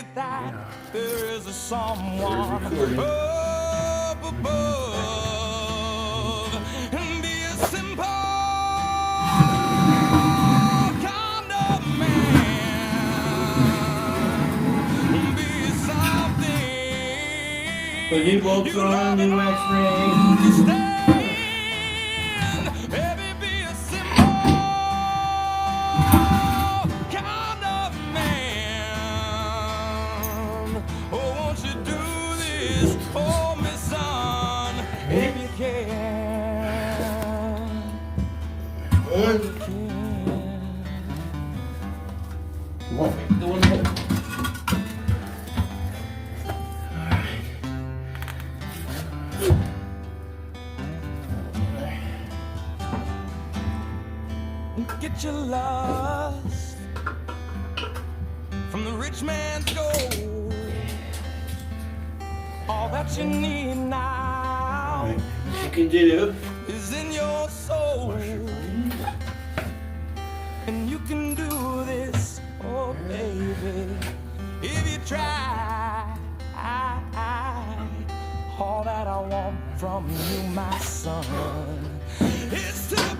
it that there is a someone up above, and be a simple kind of man, be something. But he bolts on new X-ray. Baby, be a simple kind of man. Oh, won't you do this for me, son, if you can? If you can. What? The one that... Get your lust from the rich man's gold. All that you need now You can do. is in your soul, and you can do this, oh baby, if you try. All that I want from you, my son, is to